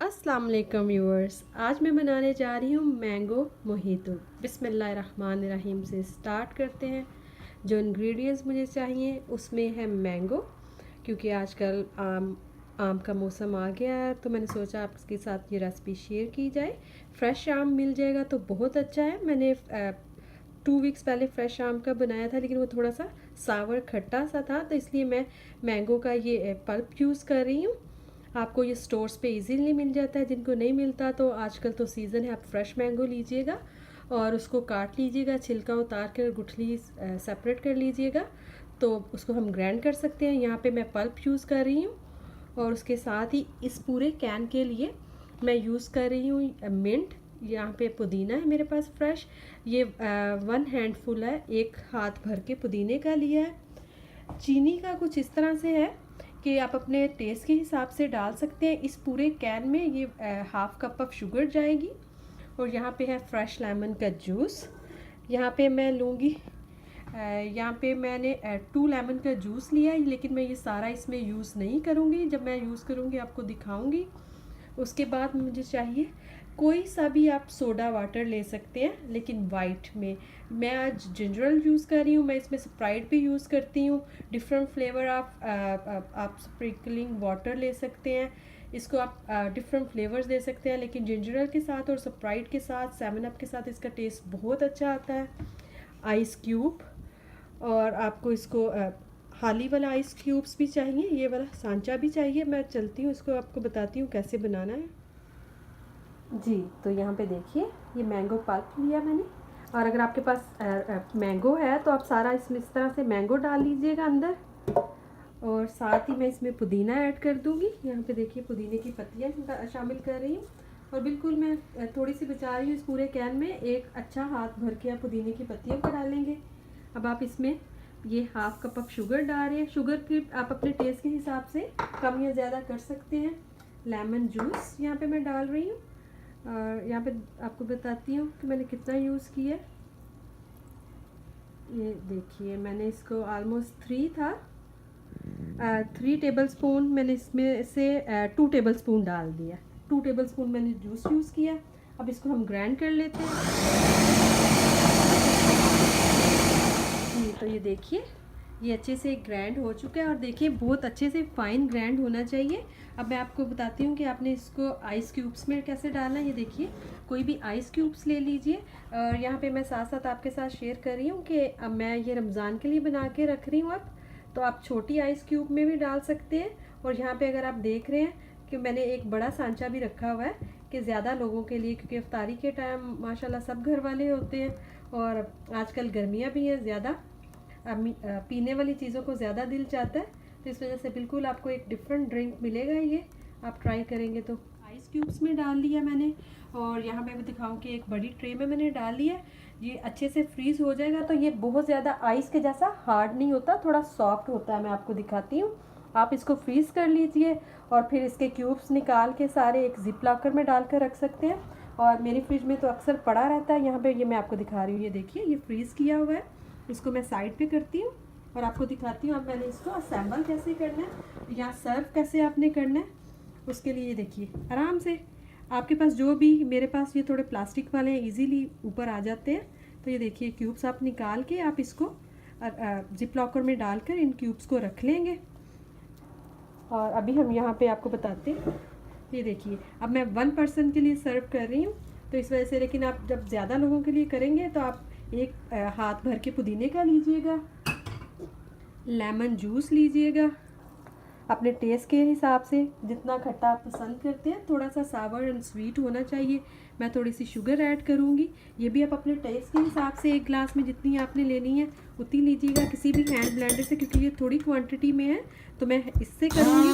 अस्सलाम वालेकुम व्यूअर्स। आज मैं बनाने जा रही हूँ मैंगो मोहितो। बिस्मिल्लाहिर्रहमानिर्रहीम से स्टार्ट करते हैं। जो इंग्रेडिएंट्स मुझे चाहिए उसमें है मैंगो, क्योंकि आजकल आम का मौसम आ गया है, तो मैंने सोचा आपके साथ ये रेसिपी शेयर की जाए। फ्रेश आम मिल जाएगा तो बहुत अच्छा है। मैंने 2 वीक्स पहले फ्रेश आम का बनाया था, लेकिन वो थोड़ा सा सावर खट्टा सा था, तो इसलिए मैं मैंगो का ये पल्प यूज़ कर रही हूँ। आपको ये स्टोर्स पे इजीली मिल जाता है। जिनको नहीं मिलता तो आजकल तो सीज़न है, आप फ्रेश मैंगो लीजिएगा और उसको काट लीजिएगा, छिलका उतार कर गुठली सेपरेट कर लीजिएगा, तो उसको हम ग्राइंड कर सकते हैं। यहाँ पे मैं पल्प यूज़ कर रही हूँ और उसके साथ ही इस पूरे कैन के लिए मैं यूज़ कर रही हूँ मिंट। यहाँ पे पुदीना है मेरे पास फ्रेश, ये 1 हैंडफुल है, 1 हाथ भर के पुदीने का लिया है। चीनी का कुछ इस तरह से है कि आप अपने टेस्ट के हिसाब से डाल सकते हैं। इस पूरे कैन में ये 1/2 कप ऑफ शुगर जाएगी। और यहाँ पे है फ्रेश लेमन का जूस। यहाँ पे मैं लूँगी, यहाँ पे मैंने 2 लेमन का जूस लिया है, लेकिन मैं ये सारा इसमें यूज़ नहीं करूँगी। जब मैं यूज़ करूँगी आपको दिखाऊँगी। उसके बाद मुझे चाहिए कोई सा भी आप सोडा वाटर ले सकते हैं, लेकिन वाइट में। मैं आज जिंजर यूज़ कर रही हूँ, मैं इसमें स्प्राइट भी यूज़ करती हूँ। डिफरेंट फ्लेवर आप स्प्रिंकलिंग वाटर ले सकते हैं, इसको आप डिफरेंट फ्लेवर्स दे सकते हैं, लेकिन जिंजर के साथ और स्प्राइट के साथ, 7 अप के साथ इसका टेस्ट बहुत अच्छा आता है। आइस क्यूब, और आपको इसको हाली वाला आइस क्यूब्स भी चाहिए, ये वाला सांचा भी चाहिए। मैं चलती हूँ, इसको आपको बताती हूँ कैसे बनाना है। जी, तो यहाँ पे देखिए ये मैंगो पल्प लिया मैंने, और अगर आपके पास मैंगो है तो आप सारा इसमें इस तरह से मैंगो डाल लीजिएगा अंदर, और साथ ही मैं इसमें पुदीना ऐड कर दूँगी। यहाँ पे देखिए पुदीने की पत्तियाँ शामिल कर रही हूँ, और बिल्कुल मैं थोड़ी सी बचा रही हूँ। इस पूरे कैन में एक अच्छा हाथ भर के आप पुदीने की पत्तियों को डालेंगे। अब आप इसमें ये 1/2 कप ऑफ शुगर डाल रहे हैं। शुगर की आप अपने टेस्ट के हिसाब से कम या ज़्यादा कर सकते हैं। लेमन जूस यहाँ पे मैं डाल रही हूँ, और यहाँ पे आपको बताती हूँ कि मैंने कितना यूज़ किया। ये देखिए मैंने इसको ऑलमोस्ट 3 टेबल स्पून मैंने इसमें से 2 टेबल स्पून डाल दिया। 2 टेबल स्पून मैंने जूस यूज़ किया। अब इसको हम ग्राइंड कर लेते हैं। तो ये देखिए ये अच्छे से ग्राइंड हो चुका है, और देखिए बहुत अच्छे से फाइन ग्राइंड होना चाहिए। अब मैं आपको बताती हूँ कि आपने इसको आइस क्यूब्स में कैसे डालना है। ये देखिए कोई भी आइस क्यूब्स ले लीजिए, और यहाँ पे मैं साथ साथ आपके साथ शेयर कर रही हूँ कि अब मैं ये रमज़ान के लिए बना के रख रही हूँ। अब तो आप छोटी आइस क्यूब में भी डाल सकते हैं। और यहाँ पे अगर आप देख रहे हैं कि मैंने एक बड़ा सांचा भी रखा हुआ है कि ज़्यादा लोगों के लिए, क्योंकि इफ्तारी के टाइम माशाल्लाह सब घर वाले होते हैं, और आजकल गर्मियाँ भी हैं ज़्यादा, पीने वाली चीज़ों को ज़्यादा दिल चाहता है, तो इस वजह से बिल्कुल आपको एक डिफरेंट ड्रिंक मिलेगा। ये आप ट्राई करेंगे तो। आइस क्यूब्स में डाल लिया मैंने, और यहाँ मैं भी दिखाऊँ कि एक बड़ी ट्रे में मैंने डाल लिया। ये अच्छे से फ्रीज़ हो जाएगा, तो ये बहुत ज़्यादा आइस के जैसा हार्ड नहीं होता, थोड़ा सॉफ्ट होता है। मैं आपको दिखाती हूँ। आप इसको फ्रीज़ कर लीजिए, और फिर इसके क्यूब्स निकाल के सारे एक जिप लॉकर में डाल कर रख सकते हैं। और मेरी फ्रिज में तो अक्सर पड़ा रहता है। यहाँ पर ये मैं आपको दिखा रही हूँ, ये देखिए ये फ्रीज़ किया हुआ है। इसको मैं साइड पे करती हूँ और आपको दिखाती हूँ अब मैंने इसको असेंबल कैसे करना है या सर्व कैसे आपने करना है। उसके लिए देखिए आराम से आपके पास जो भी, मेरे पास ये थोड़े प्लास्टिक वाले हैं, इजीली ऊपर आ जाते हैं। तो ये देखिए क्यूब्स आप निकाल के आप इसको जिप लॉकर में डालकर इन क्यूब्स को रख लेंगे। और अभी हम यहाँ पे आपको बताते हैं। ये देखिए अब मैं 1 पर्सन के लिए सर्व कर रही हूँ, तो इस वजह से, लेकिन आप जब ज़्यादा लोगों के लिए करेंगे तो आप एक हाथ भर के पुदीने का लीजिएगा, लेमन जूस लीजिएगा अपने टेस्ट के हिसाब से, जितना खट्टा आप पसंद करते हैं। थोड़ा सा सावर एंड स्वीट होना चाहिए। मैं थोड़ी सी शुगर ऐड करूँगी, ये भी आप अपने टेस्ट के हिसाब से एक ग्लास में जितनी आपने लेनी है उतनी लीजिएगा, किसी भी हैंड ब्लेंडर से, क्योंकि ये थोड़ी क्वांटिटी में है तो मैं इससे करूँगी।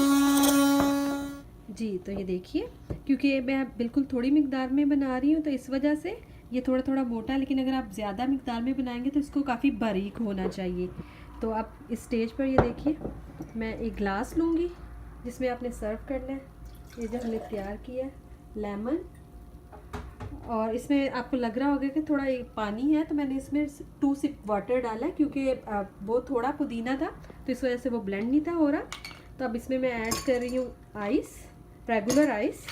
जी, तो ये देखिए क्योंकि मैं बिल्कुल थोड़ी मिकदार में बना रही हूँ, तो इस वजह से ये थोड़ा थोड़ा मोटा, लेकिन अगर आप ज़्यादा मिकदार में बनाएंगे तो इसको काफ़ी बारीक होना चाहिए। तो आप इस स्टेज पर ये देखिए मैं एक ग्लास लूँगी जिसमें आपने सर्व करना है। ये जो हमने तैयार किया है लेमन, और इसमें आपको लग रहा होगा कि थोड़ा पानी है, तो मैंने इसमें 2 सिप वाटर डाला है, क्योंकि वो थोड़ा पुदीना था तो इस वजह से वो ब्लेंड नहीं था हो रहा। तो अब इसमें मैं ऐड कर रही हूँ आइस, रेगुलर आइस।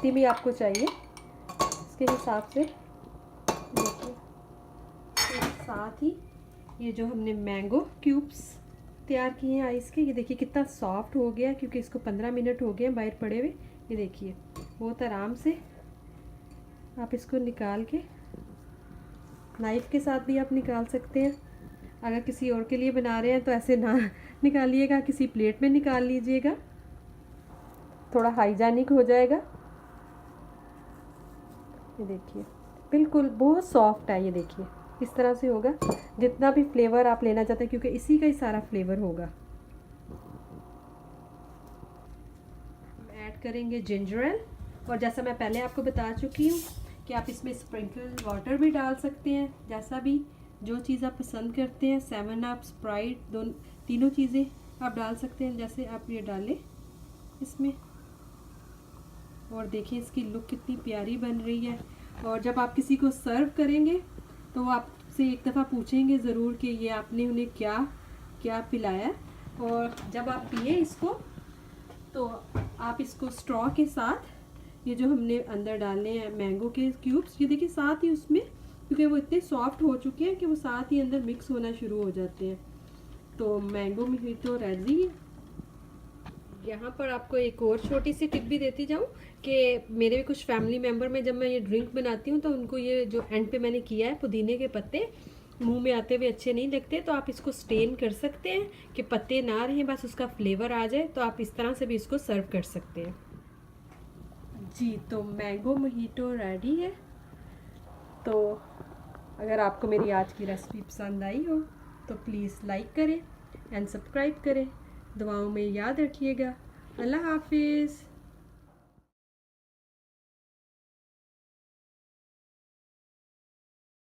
क्वांटिटी में आपको चाहिए इसके हिसाब से। देखिए, साथ ही ये जो हमने मैंगो क्यूब्स तैयार किए हैं आइस के, ये देखिए कितना सॉफ्ट हो गया, क्योंकि इसको 15 मिनट हो गए बाहर पड़े हुए। ये देखिए बहुत आराम से आप इसको निकाल के, नाइफ़ के साथ भी आप निकाल सकते हैं। अगर किसी और के लिए बना रहे हैं तो ऐसे ना निकालिएगा, किसी प्लेट में निकाल लीजिएगा, थोड़ा हाइजीनिक हो जाएगा। ये देखिए बिल्कुल बहुत सॉफ्ट है। ये देखिए इस तरह से होगा, जितना भी फ्लेवर आप लेना चाहते हैं, क्योंकि इसी का ही सारा फ्लेवर होगा। ऐड करेंगे जिंजर एल, और जैसा मैं पहले आपको बता चुकी हूँ कि आप इसमें स्प्रिंकल वाटर भी डाल सकते हैं, जैसा भी जो चीज़ आप पसंद करते हैं। 7 अप, स्प्राइट, तीनों चीज़ें आप डाल सकते हैं, जैसे आप ये डालें इसमें। और देखिए इसकी लुक कितनी प्यारी बन रही है। और जब आप किसी को सर्व करेंगे तो वो आपसे एक दफ़ा पूछेंगे ज़रूर कि ये आपने उन्हें क्या क्या पिलाया। और जब आप पिए इसको तो आप इसको स्ट्रॉ के साथ, ये जो हमने अंदर डालने हैं मैंगो के क्यूब्स, ये देखिए साथ ही उसमें, क्योंकि वो इतने सॉफ्ट हो चुके हैं कि वो साथ ही अंदर मिक्स होना शुरू हो जाते हैं। तो मैंगो मोहितो रेडी है। यहाँ पर आपको एक और छोटी सी टिप भी देती जाऊँ कि मेरे भी कुछ फैमिली मेम्बर में जब मैं ये ड्रिंक बनाती हूँ तो उनको ये जो एंड पे मैंने किया है पुदीने के पत्ते मुंह में आते हुए अच्छे नहीं लगते, तो आप इसको स्टेन कर सकते हैं कि पत्ते ना रहें, बस उसका फ्लेवर आ जाए। तो आप इस तरह से भी इसको सर्व कर सकते हैं जी। तो मैंगो मोहितो रेडी है। तो अगर आपको मेरी आज की रेसिपी पसंद आई हो तो प्लीज़ लाइक करें एंड सब्सक्राइब करें। दुआओं में याद रखिएगा। अल्लाह हाफिज़।